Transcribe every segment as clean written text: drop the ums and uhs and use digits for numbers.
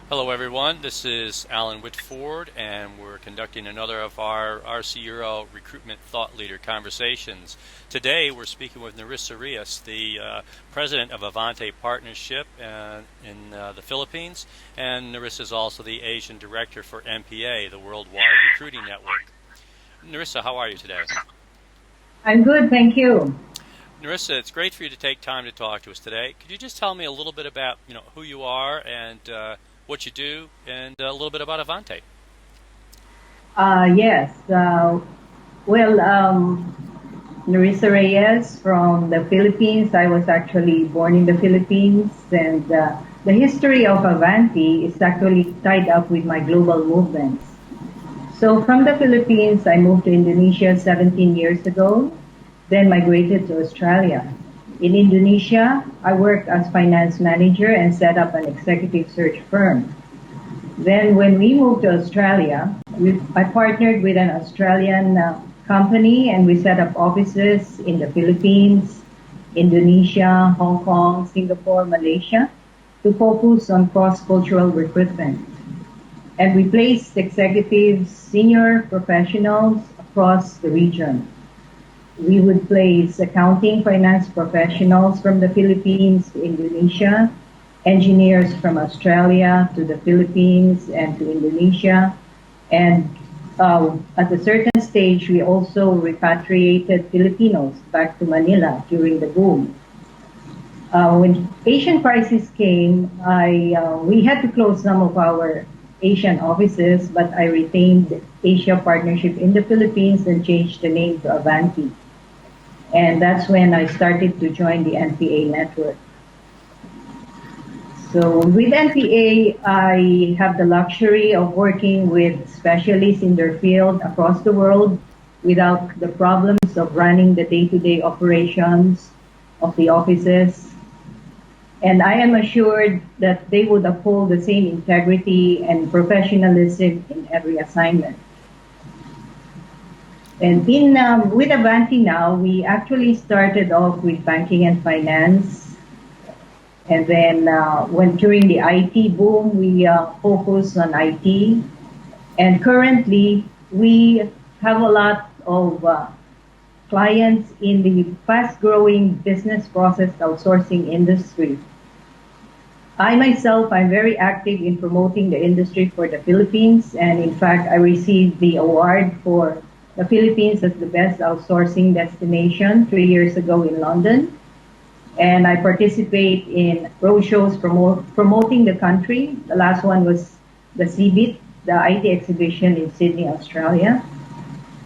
Hello, everyone. This is Alan Whitford, and we're conducting another of our RCEURO Recruitment Thought Leader conversations. Today, we're speaking with Nerissa S, the president of Avanti Partnership in the Philippines, and Nerissa is also the Asian Director for NPA, the Worldwide Recruiting Network. Nerissa, how are you today? I'm good, thank you. Nerissa, it's great for you to take time to talk to us today. Could you just tell me a little bit about, who you are and what you do, and a little bit about Avanti? Yes. Well, Nerissa Reyes from the Philippines. I was actually born in the Philippines, and the history of Avanti is actually tied up with my global movements. So from the Philippines, I moved to Indonesia 17 years ago, then migrated to Australia. In Indonesia, I worked as finance manager and set up an executive search firm. Then when we moved to Australia, I partnered with an Australian company, and we set up offices in the Philippines, Indonesia, Hong Kong, Singapore, Malaysia to focus on cross-cultural recruitment. And we placed executives, senior professionals across the region. We would place accounting, finance professionals from the Philippines to Indonesia, engineers from Australia to the Philippines and to Indonesia. And at a certain stage, we also repatriated Filipinos back to Manila during the boom. When Asian crisis came, we had to close some of our Asian offices, but I retained Asia Partnership in the Philippines and changed the name to Avanti. And that's when I started to join the NPA network. So with NPA, I have the luxury of working with specialists in their field across the world without the problems of running the day-to-day operations of the offices. And I am assured that they would uphold the same integrity and professionalism in every assignment. And with Avanti now, we actually started off with banking and finance. And then during the IT boom, we focused on IT. And currently, we have a lot of clients in the fast-growing business process outsourcing industry. I'm very active in promoting the industry for the Philippines. And in fact, I received the award for the Philippines as the best outsourcing destination 3 years ago in London. And I participate in roadshows promoting the country. The last one was the CBIT, the IT exhibition in Sydney, Australia.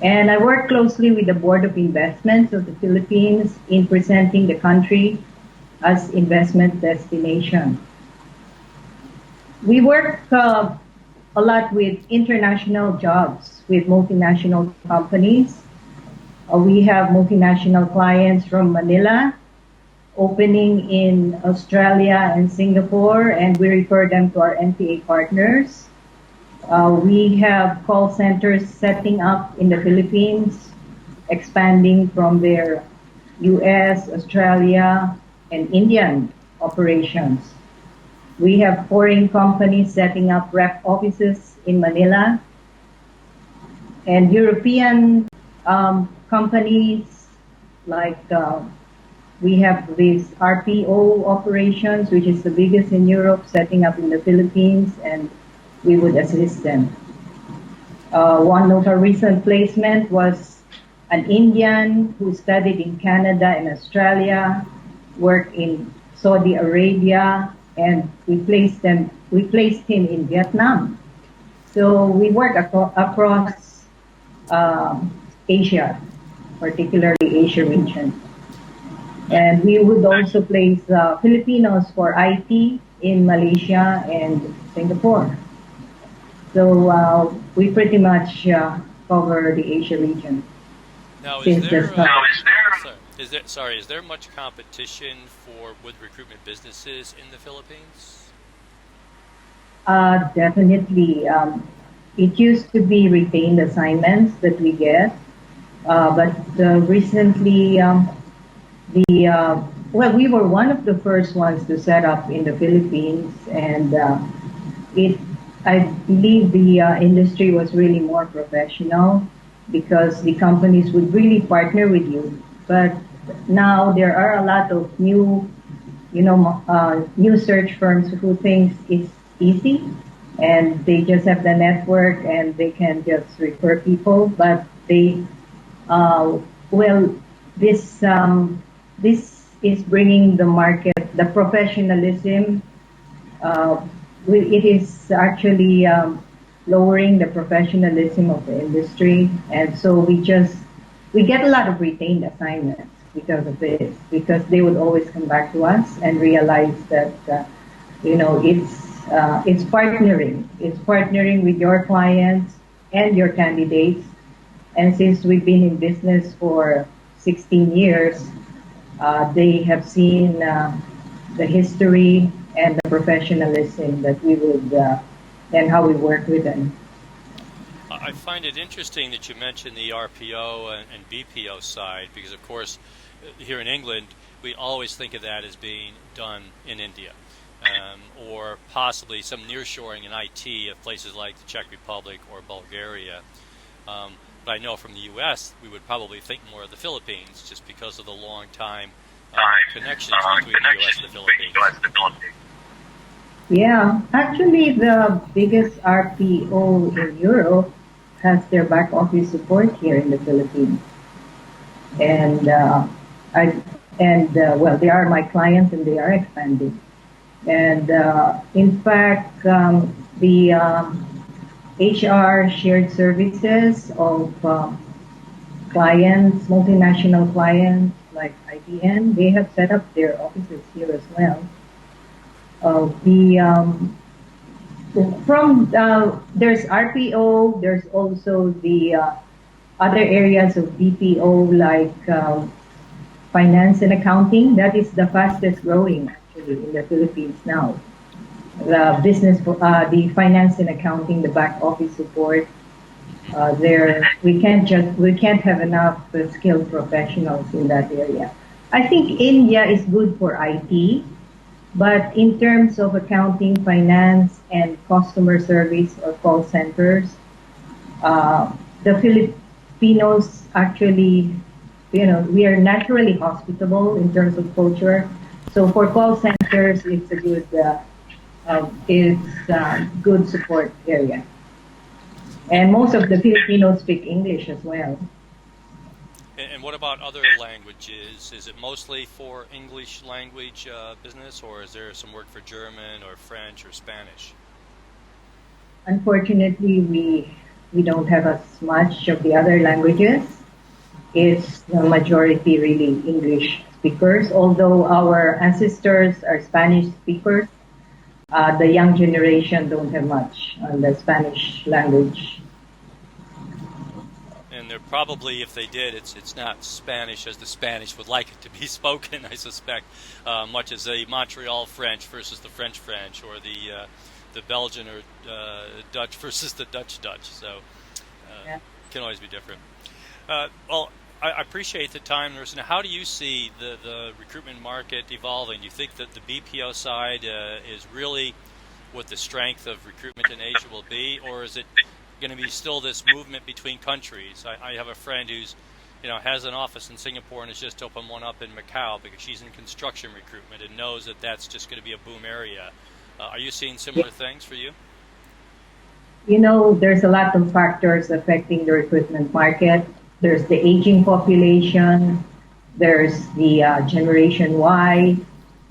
And I work closely with the Board of Investments of the Philippines in presenting the country as investment destination. We work a lot with international jobs, with multinational companies. We have multinational clients from Manila, opening in Australia and Singapore, and we refer them to our NPA partners. We have call centers setting up in the Philippines, expanding from their US, Australia, and Indian operations. We have foreign companies setting up rep offices in Manila, and European companies like we have these RPO operations, which is the biggest in Europe, setting up in the Philippines, and we would assist them. One of our recent placement was an Indian who studied in Canada and Australia, worked in Saudi Arabia, and we placed him in Vietnam. So we work across Asia, particularly Asia region. And we would also place Filipinos for IT in Malaysia and Singapore. So we pretty much cover the Asia region. Now, Since is there much competition with recruitment businesses in the Philippines? Definitely. It used to be retained assignments that we get, but recently we were one of the first ones to set up in the Philippines, and it I believe the industry was really more professional because the companies would really partner with you. But now there are a lot of new search firms who thinks it's easy and they just have the network and they can just refer people. But well, this is bringing the market, the professionalism. Uh, it is actually lowering the professionalism of the industry, and so we get a lot of retained assignments because of this, because they would always come back to us and realize that it's partnering with your clients and your candidates. And since we've been in business for 16 years, they have seen the history and the professionalism that we would and how we work with them. I find it interesting that you mentioned the RPO and BPO side because, of course, here in England, we always think of that as being done in India or possibly some nearshoring in IT of places like the Czech Republic or Bulgaria. But I know from the U.S., we would probably think more of the Philippines just because of the long time connections between the U.S. and the Philippines. Yeah, actually, the biggest RPO in Europe has their back office support here in the Philippines, and I well, they are my clients and they are expanding. And in fact, the HR shared services of clients, multinational clients like IBM, they have set up their offices here as well. The from There's RPO, there's also the other areas of BPO like finance and accounting. That is the fastest growing actually in the Philippines now. The finance and accounting, the back office support. There, we can't have enough skilled professionals in that area. I think India is good for IT, but in terms of accounting, finance, and customer service or call centers, the Filipinos actually, we are naturally hospitable in terms of culture. So for call centers, it's good support area. And most of the Filipinos speak English as well. And what about other languages? Is it mostly for English language business, or is there some work for German or French or Spanish? Unfortunately, we don't have as much of the other languages. It's the majority really English speakers, although our ancestors are Spanish speakers. The young generation don't have much on the Spanish language. And they're probably, if they did, it's not Spanish as the Spanish would like it to be spoken, I suspect, much as the Montreal French versus the French French, or the Belgian or Dutch versus the Dutch Dutch. So Yeah. it can always be different. Well, I appreciate the time, Nerissa. Now, how do you see the recruitment market evolving? Do you think that the BPO side is really what the strength of recruitment in Asia will be, or is it going to be still this movement between countries? I have a friend who's, has an office in Singapore and has just opened one up in Macau because she's in construction recruitment and knows that that's just going to be a boom area. Are you seeing similar things for you? There's a lot of factors affecting the recruitment market. There's the aging population. There's the Generation Y.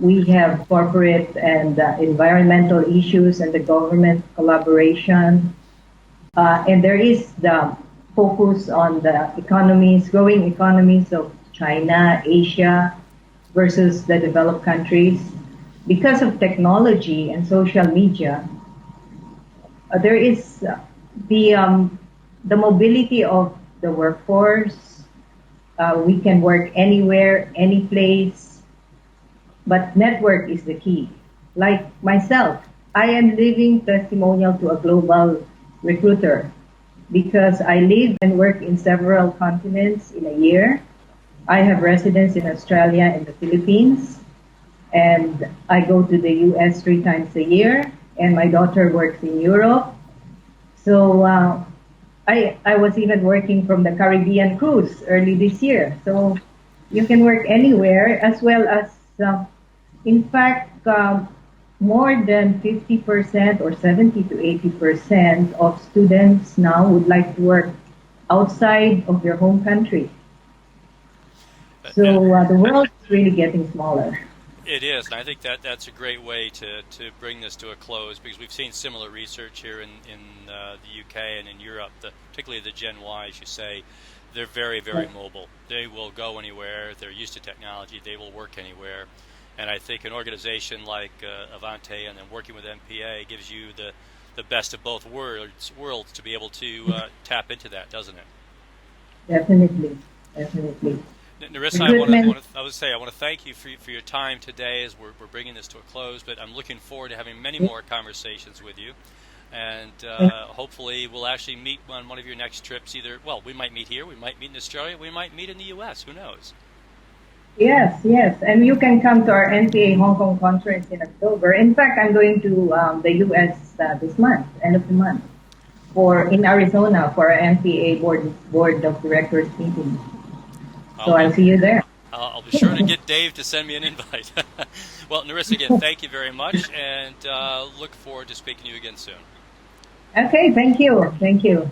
We have corporate and environmental issues and the government collaboration. And there is the focus on the growing economies of China, Asia versus the developed countries. Because of technology and social media, there is the mobility of the workforce. We can work anywhere, any place, but network is the key. Like myself, I am living testimonial to a global recruiter because I live and work in several continents in a year. I have residence in Australia and the Philippines, and I go to the US 3 times a year. and my daughter works in Europe. So I was even working from the Caribbean cruise early this year. So you can work anywhere, as well as, in fact, more than 50% or 70 to 80% of students now would like to work outside of their home country. So the world is really getting smaller. It is, and I think that that's a great way to bring this to a close, because we've seen similar research here in the UK and in Europe, particularly the Gen Y, as you say. They're very, very mobile. They will go anywhere. They're used to technology. They will work anywhere. And I think an organization like Avanti and then working with NPA gives you the best of both worlds to be able to tap into that, doesn't it? Definitely, definitely. Nerissa, I want to thank you for your time today as we're bringing this to a close, but I'm looking forward to having many more conversations with you. And hopefully we'll actually meet on one of your next trips. We might meet here, we might meet in Australia, we might meet in the U.S., who knows? Yes, yes. And you can come to our NPA Hong Kong conference in October. In fact, I'm going to the U.S. This month, end of the month, in Arizona for our NPA board of directors meeting. So I'll see you there. I'll be sure to get Dave to send me an invite. Well, Nerissa, again, thank you very much, and look forward to speaking to you again soon. Okay, thank you. Thank you.